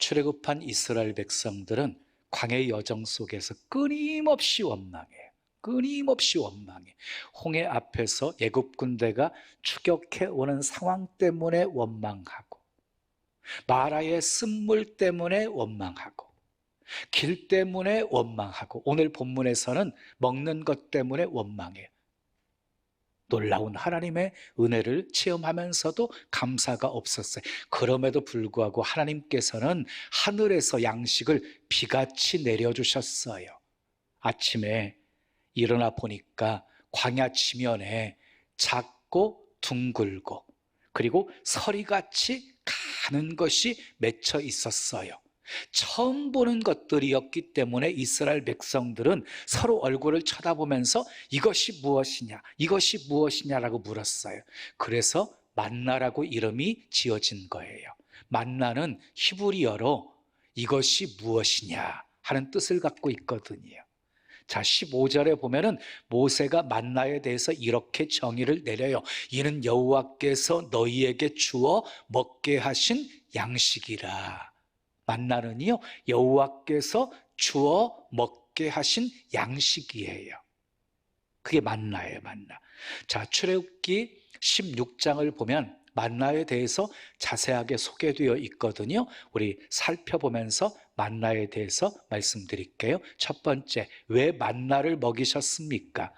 출애굽한 이스라엘 백성들은 광야의 여정 속에서 끊임없이 원망해요. 끊임없이 원망해. 홍해 앞에서 애굽 군대가 추격해 오는 상황 때문에 원망하고, 마라의 쓴물 때문에 원망하고, 길 때문에 원망하고, 오늘 본문에서는 먹는 것 때문에 원망해요. 놀라운 하나님의 은혜를 체험하면서도 감사가 없었어요. 그럼에도 불구하고 하나님께서는 하늘에서 양식을 비같이 내려주셨어요. 아침에 일어나 보니까 광야 지면에 작고 둥글고 그리고 서리같이 가는 것이 맺혀 있었어요. 처음 보는 것들이었기 때문에 이스라엘 백성들은 서로 얼굴을 쳐다보면서 이것이 무엇이냐, 이것이 무엇이냐라고 물었어요. 그래서 만나라고 이름이 지어진 거예요. 만나는 히브리어로 이것이 무엇이냐 하는 뜻을 갖고 있거든요. 자, 15절에 보면은 모세가 만나에 대해서 이렇게 정의를 내려요. 이는 여호와께서 너희에게 주어 먹게 하신 양식이라. 만나는요, 여호와께서 주어 먹게 하신 양식이에요. 그게 만나예요, 만나. 자, 출애굽기 16장을 보면 만나에 대해서 자세하게 소개되어 있거든요. 우리 살펴보면서 만나에 대해서 말씀드릴게요. 첫 번째, 왜 만나를 먹이셨습니까?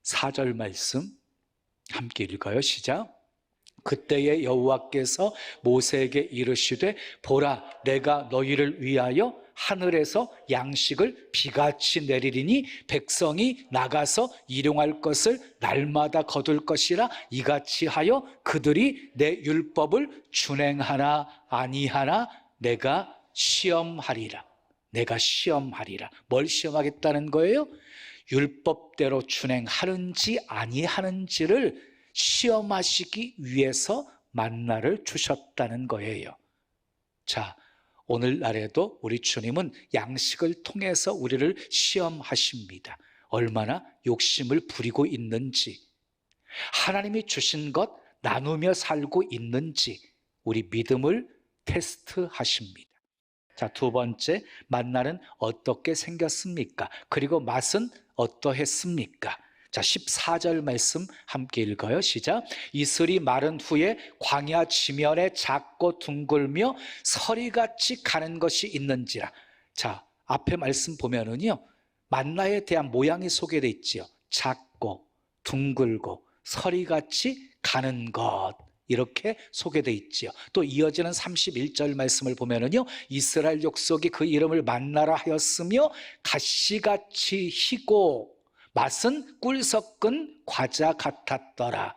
4절 말씀 함께 읽어요. 시작. 그때에 여호와께서 모세에게 이르시되 보라, 내가 너희를 위하여 하늘에서 양식을 비같이 내리리니 백성이 나가서 일용할 것을 날마다 거둘 것이라. 이같이 하여 그들이 내 율법을 준행하나 아니하나 내가 시험하리라. 내가 시험하리라. 뭘 시험하겠다는 거예요? 율법대로 준행하는지 아니하는지를 시험하시기 위해서 만나를 주셨다는 거예요. 자, 오늘날에도 우리 주님은 양식을 통해서 우리를 시험하십니다. 얼마나 욕심을 부리고 있는지, 하나님이 주신 것 나누며 살고 있는지 우리 믿음을 테스트하십니다. 자, 두 번째, 만나는 어떻게 생겼습니까? 그리고 맛은 어떠했습니까? 자, 14절 말씀 함께 읽어요. 시작. 이슬이 마른 후에 광야 지면에 작고 둥글며 서리같이 가는 것이 있는지라. 자, 앞에 말씀 보면은요, 만나에 대한 모양이 소개되어 있지요. 작고 둥글고 서리같이 가는 것, 이렇게 소개되어 있지요. 또 이어지는 31절 말씀을 보면은요, 이스라엘 족속이 그 이름을 만나라 하였으며 가시같이 희고 맛은 꿀 섞은 과자 같았더라.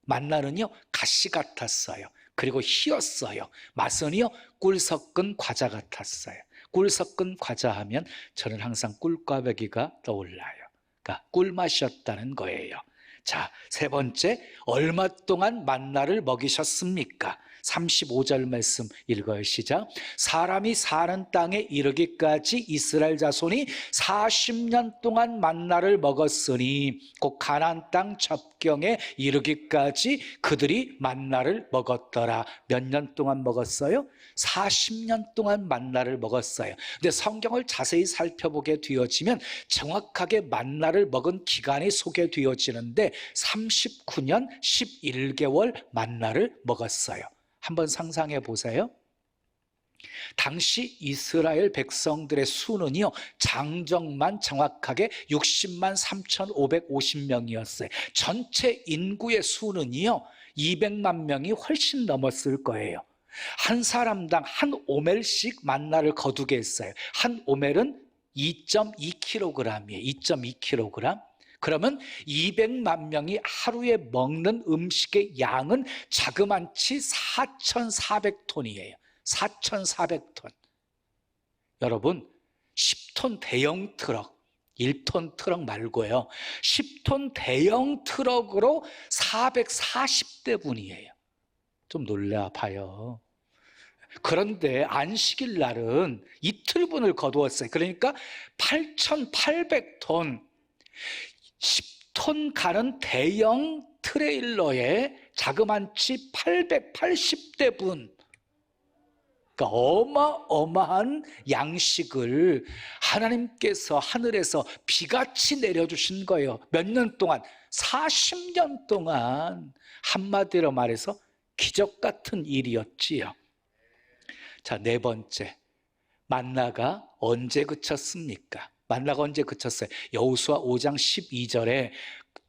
만나는요, 가시 같았어요. 그리고 희었어요. 맛은요, 꿀 섞은 과자 같았어요. 꿀 섞은 과자 하면 저는 항상 꿀꽈배기가 떠올라요. 그러니까 꿀맛이었다는 거예요. 자, 세 번째, 얼마 동안 만나를 먹이셨습니까? 35절 말씀 읽어요. 시작. 사람이 사는 땅에 이르기까지 이스라엘 자손이 40년 동안 만나를 먹었으니 곧 가나안 땅 접경에 이르기까지 그들이 만나를 먹었더라. 몇 년 동안 먹었어요? 40년 동안 만나를 먹었어요. 근데 성경을 자세히 살펴보게 되어지면 정확하게 만나를 먹은 기간이 소개되어지는데 39년 11개월 만나를 먹었어요. 한번 상상해 보세요. 당시 이스라엘 백성들의 수는요, 장정만 정확하게 60만 3,550명이었어요. 전체 인구의 수는요, 200만 명이 훨씬 넘었을 거예요. 한 사람당 한 오멜씩 만나를 거두게 했어요. 한 오멜은 2.2kg이에요. 2.2kg. 그러면 200만 명이 하루에 먹는 음식의 양은 자그만치 4,400톤이에요. 4,400톤. 여러분, 10톤 대형 트럭, 1톤 트럭 말고요, 10톤 대형 트럭으로 440대분이에요. 좀 놀라봐요. 그런데 안식일 날은 이틀분을 거두었어요. 그러니까 8,800톤, 10톤 가는 대형 트레일러에 자그만치 880대 분. 그러니까 어마어마한 양식을 하나님께서 하늘에서 비같이 내려주신 거예요. 몇 년 동안? 40년 동안. 한마디로 말해서 기적 같은 일이었지요. 자, 네 번째, 만나가 언제 그쳤습니까? 만나가 언제 그쳤어요? 여호수아 5장 12절에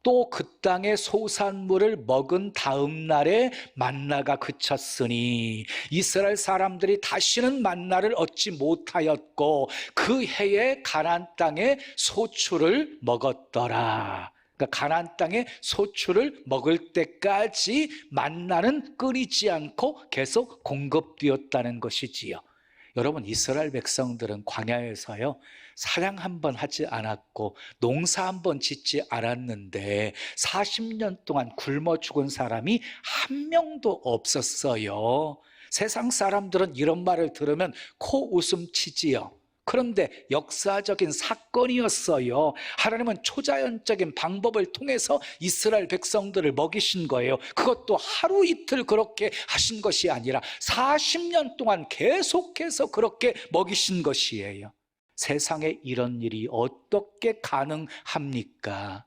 또 그 땅의 소산물을 먹은 다음 날에 만나가 그쳤으니 이스라엘 사람들이 다시는 만나를 얻지 못하였고 그 해에 가나안 땅의 소출을 먹었더라. 그러니까 가나안 땅의 소출을 먹을 때까지 만나는 끊이지 않고 계속 공급되었다는 것이지요. 여러분, 이스라엘 백성들은 광야에서요, 사냥 한 번 하지 않았고 농사 한 번 짓지 않았는데 40년 동안 굶어 죽은 사람이 한 명도 없었어요. 세상 사람들은 이런 말을 들으면 코웃음 치지요. 그런데 역사적인 사건이었어요. 하나님은 초자연적인 방법을 통해서 이스라엘 백성들을 먹이신 거예요. 그것도 하루 이틀 그렇게 하신 것이 아니라 40년 동안 계속해서 그렇게 먹이신 것이에요. 세상에 이런 일이 어떻게 가능합니까?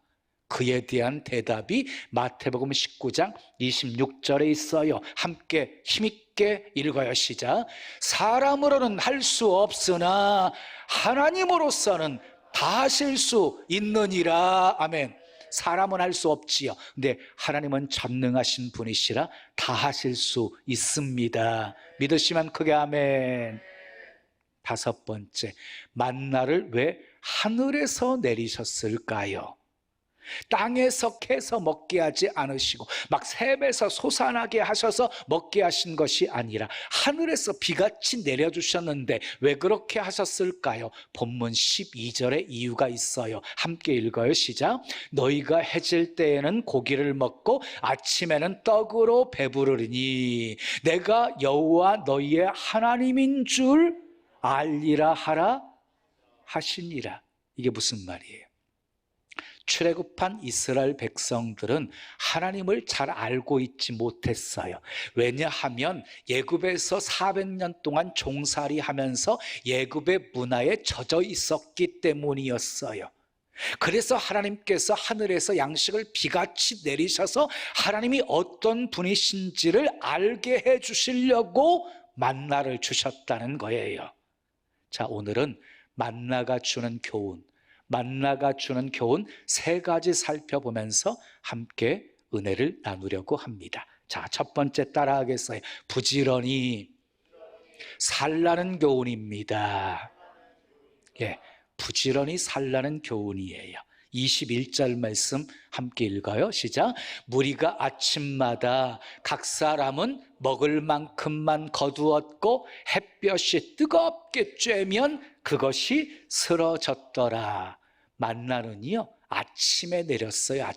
그에 대한 대답이 마태복음 19장 26절에 있어요. 함께 힘있게 읽어요. 시작. 사람으로는 할 수 없으나 하나님으로서는 다 하실 수 있느니라. 아멘. 사람은 할 수 없지요. 근데 하나님은 전능하신 분이시라 다 하실 수 있습니다. 믿으시면 크게 아멘. 다섯 번째, 만나를 왜 하늘에서 내리셨을까요? 땅에서 캐서 먹게 하지 않으시고 막 샘에서 솟아나게 하셔서 먹게 하신 것이 아니라 하늘에서 비같이 내려주셨는데 왜 그렇게 하셨을까요? 본문 12절에 이유가 있어요. 함께 읽어요. 시작. 너희가 해질 때에는 고기를 먹고 아침에는 떡으로 배부르리니 내가 여호와 너희의 하나님인 줄 알리라 하라 하시니라. 이게 무슨 말이에요? 출애굽한 이스라엘 백성들은 하나님을 잘 알고 있지 못했어요. 왜냐하면 애굽에서 400년 동안 종살이하면서 애굽의 문화에 젖어 있었기 때문이었어요. 그래서 하나님께서 하늘에서 양식을 비같이 내리셔서 하나님이 어떤 분이신지를 알게 해주시려고 만나를 주셨다는 거예요. 자, 오늘은 만나가 주는 교훈, 만나가 주는 교훈 세 가지 살펴보면서 함께 은혜를 나누려고 합니다. 자, 첫 번째 따라하겠어요. 부지런히 살라는 교훈입니다. 예, 부지런히 살라는 교훈이에요. 21절 말씀 함께 읽어요. 시작. 무리가 아침마다 각 사람은 먹을 만큼만 거두었고 햇볕이 뜨겁게 쬐면 그것이 쓰러졌더라. 만나는요, 아침에 내렸어요.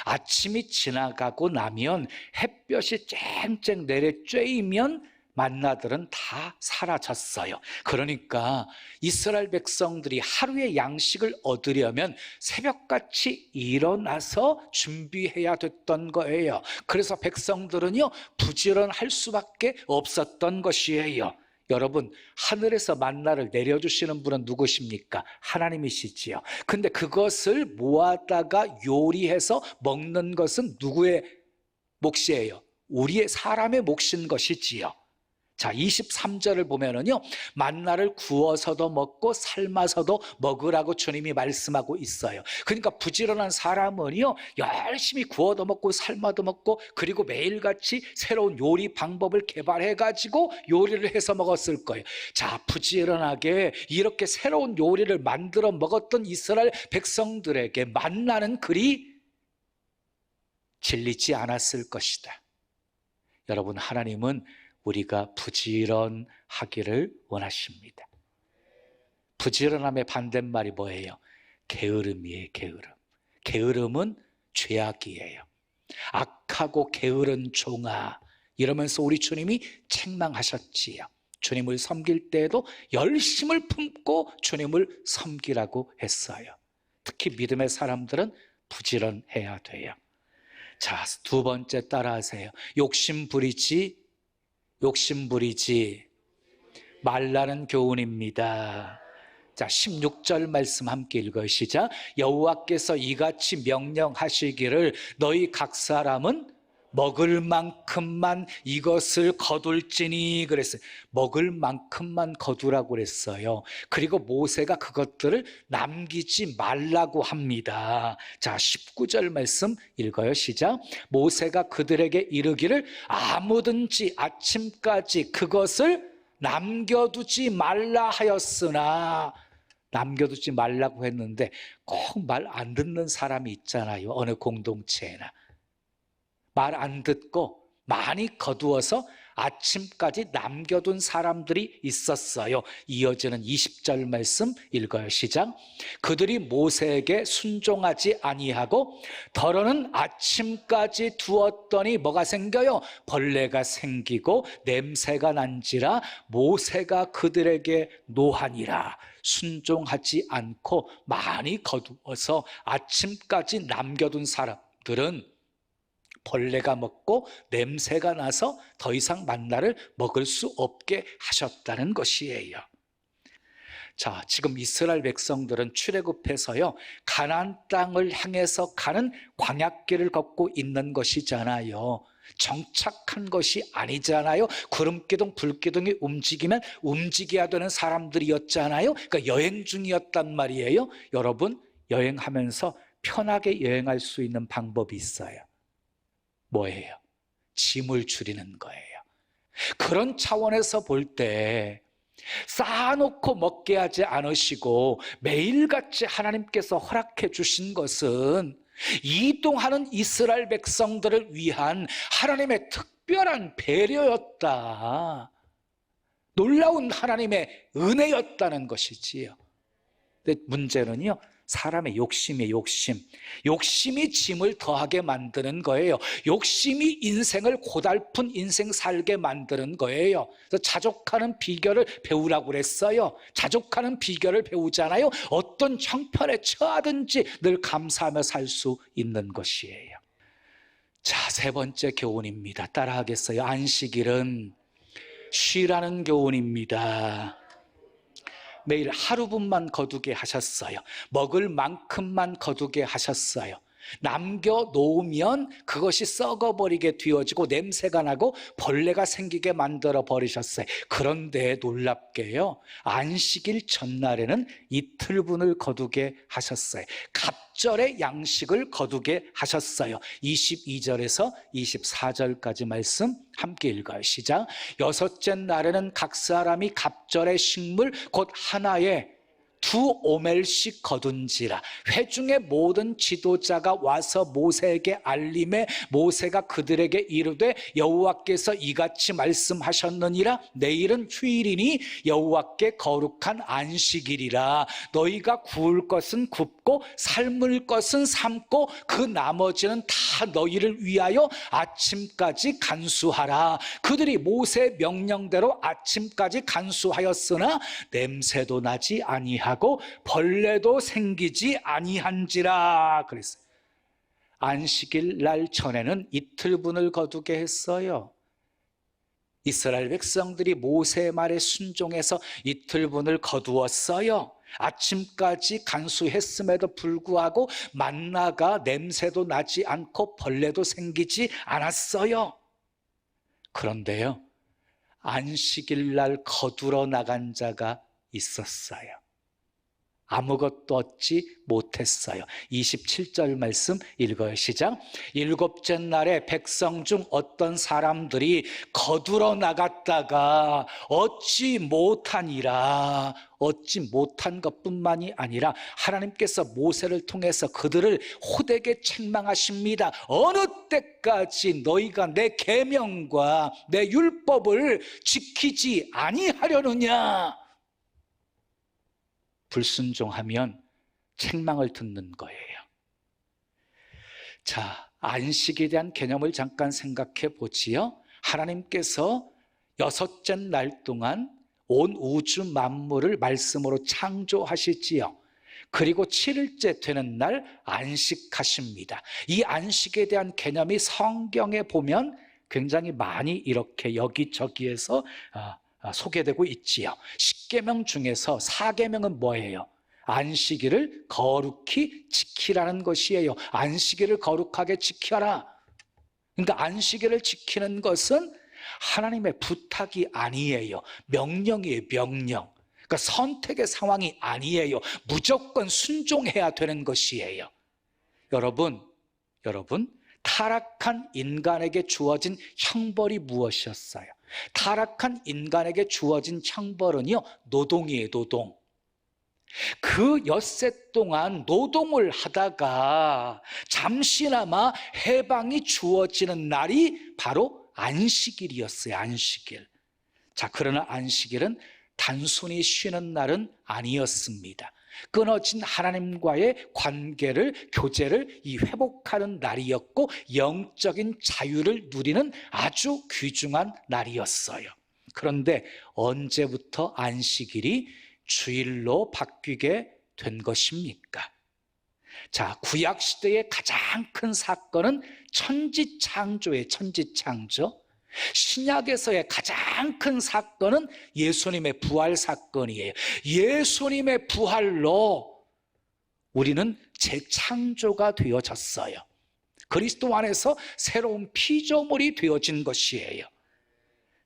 아침이 지나가고 나면 햇볕이 쨍쨍 내려 쬐이면 만나들은 다 사라졌어요. 그러니까 이스라엘 백성들이 하루의 양식을 얻으려면 새벽같이 일어나서 준비해야 됐던 거예요. 그래서 백성들은요, 부지런할 수밖에 없었던 것이에요. 여러분, 하늘에서 만나를 내려주시는 분은 누구십니까? 하나님이시지요. 근데 그것을 모아다가 요리해서 먹는 것은 누구의 몫이에요? 우리의 사람의 몫인 것이지요. 자, 23절을 보면은요, 만나를 구워서도 먹고 삶아서도 먹으라고 주님이 말씀하고 있어요. 그러니까 부지런한 사람은요, 열심히 구워도 먹고 삶아도 먹고 그리고 매일같이 새로운 요리 방법을 개발해가지고 요리를 해서 먹었을 거예요. 자, 부지런하게 이렇게 새로운 요리를 만들어 먹었던 이스라엘 백성들에게 만나는 그리 질리지 않았을 것이다. 여러분, 하나님은 우리가 부지런하기를 원하십니다. 부지런함의 반대말이 뭐예요? 게으름이에요. 게으름은 죄악이에요. 악하고 게으른 종아, 이러면서 우리 주님이 책망하셨지요. 주님을 섬길 때에도 열심을 품고 주님을 섬기라고 했어요. 특히 믿음의 사람들은 부지런해야 돼요. 자, 두 번째 따라하세요. 욕심 부리지 말라는 교훈입니다. 자, 16절 말씀 함께 읽어요. 시작. 여호와께서 이같이 명령하시기를 너희 각 사람은 먹을 만큼만 이것을 거둘지니 그랬어요. 먹을 만큼만 거두라고 그랬어요. 그리고 모세가 그것들을 남기지 말라고 합니다. 자, 19절 말씀 읽어요. 시작. 모세가 그들에게 이르기를 아무든지 아침까지 그것을 남겨두지 말라 하였으나, 남겨두지 말라고 했는데 꼭 말 안 듣는 사람이 있잖아요. 어느 공동체나 말 안 듣고 많이 거두어서 아침까지 남겨둔 사람들이 있었어요. 이어지는 20절 말씀 읽어요. 시작. 그들이 모세에게 순종하지 아니하고 더러는 아침까지 두었더니 뭐가 생겨요? 벌레가 생기고 냄새가 난지라 모세가 그들에게 노하니라. 순종하지 않고 많이 거두어서 아침까지 남겨둔 사람들은 벌레가 먹고 냄새가 나서 더 이상 만나를 먹을 수 없게 하셨다는 것이에요. 자, 지금 이스라엘 백성들은 출애굽해서요 가나안 땅을 향해서 가는 광야길을 걷고 있는 것이잖아요. 정착한 것이 아니잖아요. 구름기둥 불기둥이 움직이면 움직여야 되는 사람들이었잖아요. 그러니까 여행 중이었단 말이에요. 여러분, 여행하면서 편하게 여행할 수 있는 방법이 있어요. 뭐예요? 짐을 줄이는 거예요. 그런 차원에서 볼 때 쌓아놓고 먹게 하지 않으시고 매일같이 하나님께서 허락해 주신 것은 이동하는 이스라엘 백성들을 위한 하나님의 특별한 배려였다. 놀라운 하나님의 은혜였다는 것이지요. 근데 문제는요, 사람의 욕심이에요. 욕심이 짐을 더하게 만드는 거예요. 욕심이 인생을 고달픈 인생 살게 만드는 거예요. 그래서 자족하는 비결을 배우라고 그랬어요. 자족하는 비결을 배우잖아요. 어떤 형편에 처하든지 늘 감사하며 살 수 있는 것이에요. 자, 세 번째 교훈입니다. 따라하겠어요? 안식일은 쉬라는 교훈입니다. 매일 하루분만 거두게 하셨어요. 먹을 만큼만 거두게 하셨어요. 남겨놓으면 그것이 썩어버리게 되어지고 냄새가 나고 벌레가 생기게 만들어 버리셨어요. 그런데 놀랍게요, 안식일 전날에는 이틀분을 거두게 하셨어요. 갑절의 양식을 거두게 하셨어요. 22절에서 24절까지 말씀 함께 읽어요. 시작. 여섯째 날에는 각 사람이 갑절의 식물 곧 하나에 2오멜씩 거둔지라. 회중의 모든 지도자가 와서 모세에게 알림해 모세가 그들에게 이르되 여호와께서 이같이 말씀하셨느니라. 내일은 휴일이니 여호와께 거룩한 안식일이라. 너희가 구울 것은 굽고 삶을 것은 삶고 그 나머지는 다 너희를 위하여 아침까지 간수하라. 그들이 모세의 명령대로 아침까지 간수하였으나 냄새도 나지 아니하고 벌레도 생기지 아니한지라 그랬어요. 안식일 날 전에는 이틀분을 거두게 했어요. 이스라엘 백성들이 모세의 말에 순종해서 이틀분을 거두었어요. 아침까지 간수했음에도 불구하고 만나가 냄새도 나지 않고 벌레도 생기지 않았어요. 그런데요, 안식일 날 거두러 나간 자가 있었어요. 아무것도 얻지 못했어요. 27절 말씀 읽어요. 시작. 일곱째 날에 백성 중 어떤 사람들이 거두러 나갔다가 얻지 못하니라. 얻지 못한 것뿐만이 아니라 하나님께서 모세를 통해서 그들을 호되게 책망하십니다. 어느 때까지 너희가 내 계명과 내 율법을 지키지 아니하려느냐. 불순종하면 책망을 듣는 거예요. 자, 안식에 대한 개념을 잠깐 생각해 보지요. 하나님께서 여섯째 날 동안 온 우주 만물을 말씀으로 창조하시지요. 그리고 7일째 되는 날 안식하십니다. 이 안식에 대한 개념이 성경에 보면 굉장히 많이 이렇게 여기저기에서 소개되고 있지요. 10계명 중에서 4계명은 뭐예요? 안식일을 거룩히 지키라는 것이에요. 안식일을 거룩하게 지켜라. 그러니까 안식일을 지키는 것은 하나님의 부탁이 아니에요. 명령이에요, 명령. 그러니까 선택의 상황이 아니에요. 무조건 순종해야 되는 것이에요. 여러분, 타락한 인간에게 주어진 형벌이 무엇이었어요? 타락한 인간에게 주어진 형벌은요, 노동이에요, 노동. 그 엿새 동안 노동을 하다가 잠시나마 해방이 주어지는 날이 바로 안식일이었어요. 안식일. 자, 그러나 안식일은 단순히 쉬는 날은 아니었습니다. 끊어진 하나님과의 관계를, 교제를 회복하는 날이었고 영적인 자유를 누리는 아주 귀중한 날이었어요. 그런데 언제부터 안식일이 주일로 바뀌게 된 것입니까? 자, 구약시대의 가장 큰 사건은 천지창조예요. 천지창조. 신약에서의 가장 큰 사건은 예수님의 부활 사건이에요. 예수님의 부활로 우리는 재창조가 되어졌어요. 그리스도 안에서 새로운 피조물이 되어진 것이에요.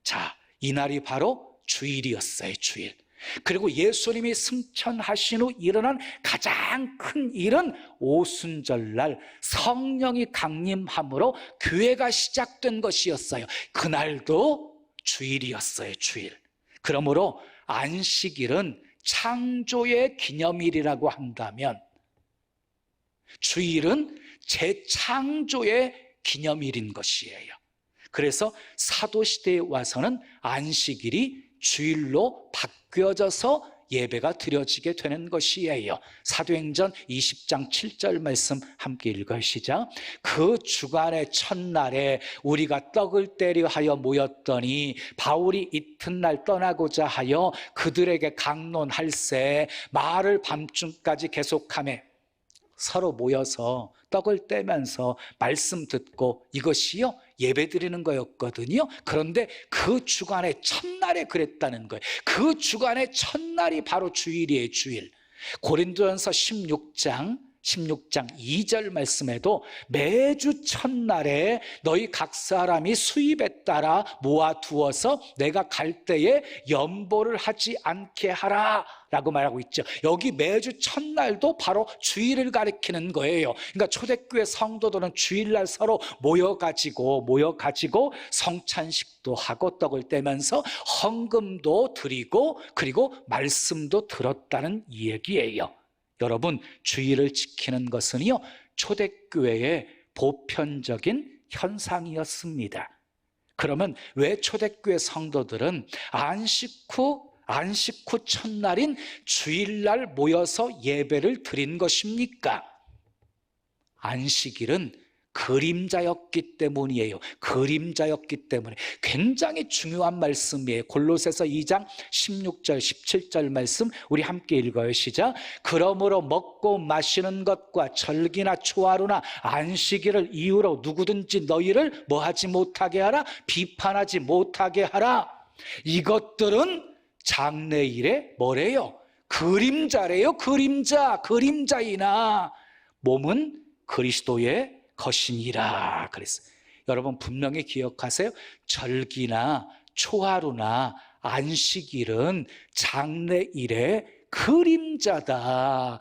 자, 이날이 바로 주일이었어요. 주일. 그리고 예수님이 승천하신 후 일어난 가장 큰 일은 오순절날 성령이 강림함으로 교회가 시작된 것이었어요. 그날도 주일이었어요. 주일. 그러므로 안식일은 창조의 기념일이라고 한다면 주일은 재창조의 기념일인 것이에요. 그래서 사도시대에 와서는 안식일이 주일로 바뀌어져서 예배가 드려지게 되는 것이에요. 사도행전 20장 7절 말씀 함께 읽으시죠. 그 주간의 첫날에 우리가 떡을 떼려 하여 모였더니 바울이 이튿날 떠나고자 하여 그들에게 강론할세 말을 밤중까지 계속하며 서로 모여서 떡을 떼면서 말씀 듣고 이것이요 예배 드리는 거였거든요. 그런데 그 주간의 첫날에 그랬다는 거예요. 그 주간의 첫날이 바로 주일이에요. 주일. 고린도전서 16장 2절 말씀에도 매주 첫날에 너희 각 사람이 수입에 따라 모아두어서 내가 갈 때에 연보를 하지 않게 하라 라고 말하고 있죠. 여기 매주 첫날도 바로 주일을 가리키는 거예요. 그러니까 초대교회 성도들은 주일날 서로 모여가지고 성찬식도 하고 떡을 떼면서 헌금도 드리고 그리고 말씀도 들었다는 얘기예요. 여러분, 주일을 지키는 것은요 초대교회의 보편적인 현상이었습니다. 그러면 왜 초대교회 성도들은 안식 후 첫날인 주일날 모여서 예배를 드린 것입니까? 안식일은 그림자였기 때문이에요. 그림자였기 때문에 굉장히 중요한 말씀이에요. 골로새서 2장 16절 17절 말씀 우리 함께 읽어요. 시작. 그러므로 먹고 마시는 것과 절기나 초하루나 안식일을 이유로 누구든지 너희를 뭐하지 못하게 하라, 비판하지 못하게 하라. 이것들은 장래일의 뭐래요? 그림자래요. 그림자이나 몸은 그리스도의 것이니라 그랬어요. 여러분 분명히 기억하세요. 절기나 초하루나 안식일은 장래일의 그림자다.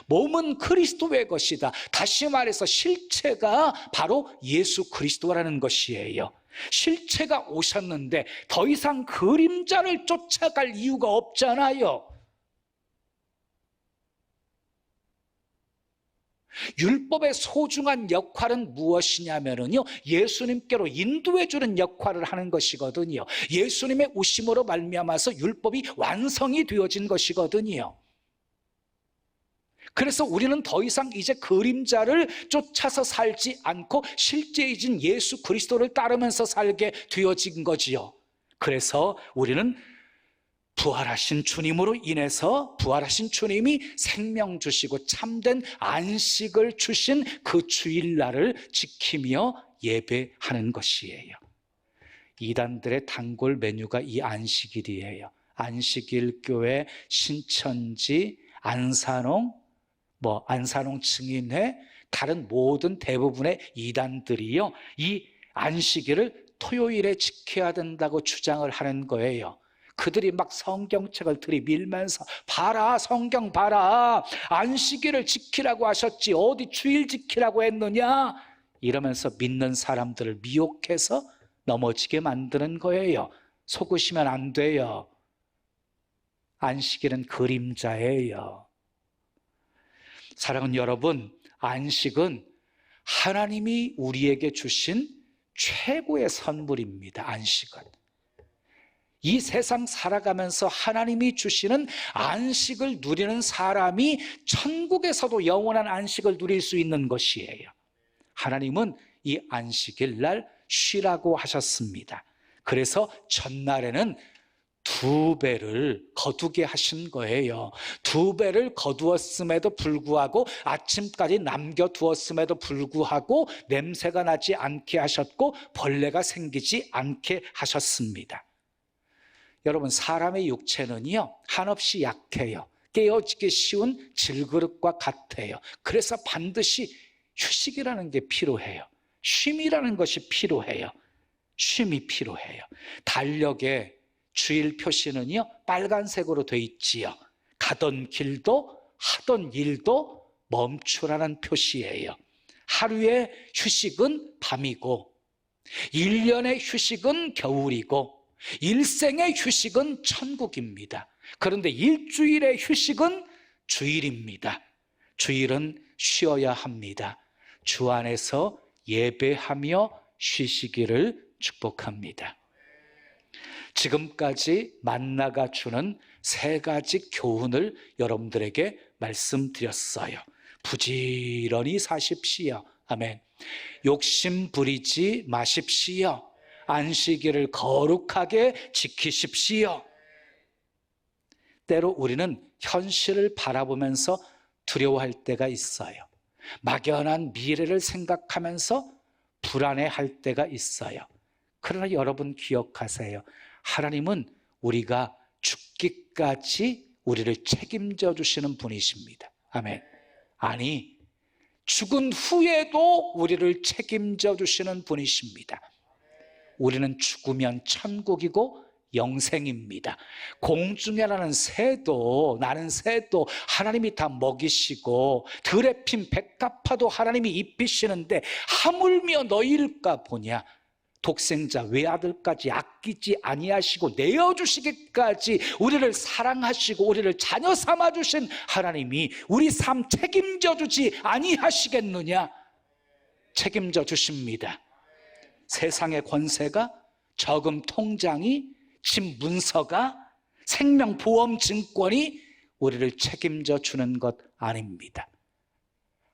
몸은 그리스도의 것이다. 다시 말해서 실체가 바로 예수 그리스도라는 것이에요. 실체가 오셨는데 더 이상 그림자를 쫓아갈 이유가 없잖아요. 율법의 소중한 역할은 무엇이냐면요 예수님께로 인도해 주는 역할을 하는 것이거든요. 예수님의 오심으로 말미암아서 율법이 완성이 되어진 것이거든요. 그래서 우리는 더 이상 이제 그림자를 쫓아서 살지 않고 실제이신 예수 그리스도를 따르면서 살게 되어진 거지요. 그래서 우리는 부활하신 주님으로 인해서 부활하신 주님이 생명 주시고 참된 안식을 주신 그 주일날을 지키며 예배하는 것이에요. 이단들의 단골 메뉴가 이 안식일이에요. 안식일 교회, 신천지, 안산홍, 안산홍 증인회, 다른 모든 대부분의 이단들이요, 이 안식일을 토요일에 지켜야 된다고 주장을 하는 거예요. 그들이 막 성경책을 들이밀면서 봐라, 성경 봐라, 안식일을 지키라고 하셨지 어디 주일 지키라고 했느냐, 이러면서 믿는 사람들을 미혹해서 넘어지게 만드는 거예요. 속으시면 안 돼요. 안식일은 그림자예요. 사랑하는 여러분, 안식은 하나님이 우리에게 주신 최고의 선물입니다. 안식은 이 세상 살아가면서 하나님이 주시는 안식을 누리는 사람이 천국에서도 영원한 안식을 누릴 수 있는 것이에요. 하나님은 이 안식일 날 쉬라고 하셨습니다. 그래서 전날에는 2배를 거두게 하신 거예요. 2배를 거두었음에도 불구하고, 아침까지 남겨두었음에도 불구하고 냄새가 나지 않게 하셨고 벌레가 생기지 않게 하셨습니다. 여러분, 사람의 육체는요, 한없이 약해요. 깨어지기 쉬운 질그릇과 같아요. 그래서 반드시 휴식이라는 게 필요해요. 쉼이라는 것이 필요해요. 쉼이 필요해요. 달력의 주일 표시는요, 빨간색으로 돼 있지요. 가던 길도 하던 일도 멈추라는 표시예요. 하루의 휴식은 밤이고, 1년의 휴식은 겨울이고, 일생의 휴식은 천국입니다. 그런데 일주일의 휴식은 주일입니다. 주일은 쉬어야 합니다. 주 안에서 예배하며 쉬시기를 축복합니다. 지금까지 만나가 주는 3가지 교훈을 여러분들에게 말씀드렸어요. 부지런히 사십시오. 아멘. 욕심 부리지 마십시오. 안식일을 거룩하게 지키십시오. 때로 우리는 현실을 바라보면서 두려워할 때가 있어요. 막연한 미래를 생각하면서 불안해할 때가 있어요. 그러나 여러분 기억하세요. 하나님은 우리가 죽기까지 우리를 책임져 주시는 분이십니다. 아멘. 아니, 죽은 후에도 우리를 책임져 주시는 분이십니다. 우리는 죽으면 천국이고 영생입니다. 공중에 나는 새도 하나님이 다 먹이시고, 들에 핀 백합화도 하나님이 입히시는데 하물며 너희일까 보냐. 독생자 외아들까지 아끼지 아니하시고 내어주시기까지 우리를 사랑하시고 우리를 자녀 삼아주신 하나님이 우리 삶 책임져 주지 아니하시겠느냐. 책임져 주십니다. 세상의 권세가, 저금 통장이, 집 문서가, 생명보험증권이 우리를 책임져 주는 것 아닙니다.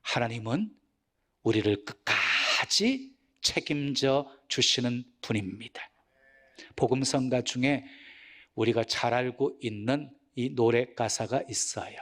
하나님은 우리를 끝까지 책임져 주시는 분입니다. 복음성가 중에 우리가 잘 알고 있는 이 노래 가사가 있어요.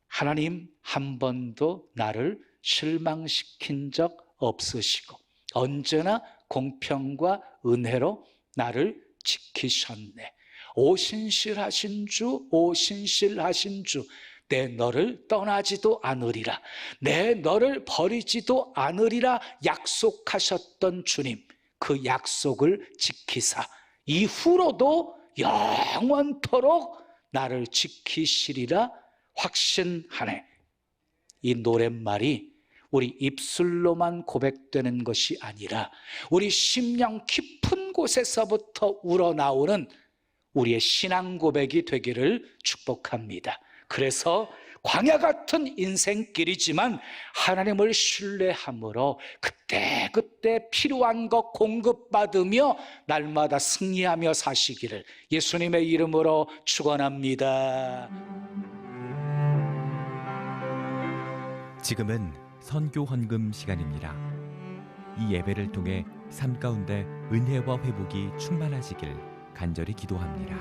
하나님 한 번도 나를 실망시킨 적 없으시고 언제나 공평과 은혜로 나를 지키셨네. 오신실하신 주, 오신실하신 주, 내 너를 떠나지도 않으리라, 내 너를 버리지도 않으리라 약속하셨던 주님, 그 약속을 지키사 이후로도 영원토록 나를 지키시리라 확신하네. 이 노랫말이 우리 입술로만 고백되는 것이 아니라 우리 심령 깊은 곳에서부터 우러나오는 우리의 신앙 고백이 되기를 축복합니다. 그래서 광야 같은 인생길이지만 하나님을 신뢰함으로 그때그때 필요한 것 공급받으며 날마다 승리하며 사시기를 예수님의 이름으로 축원합니다. 지금은 선교 헌금 시간입니다. 이 예배를 통해 삶 가운데 은혜와 회복이 충만하시길 간절히 기도합니다.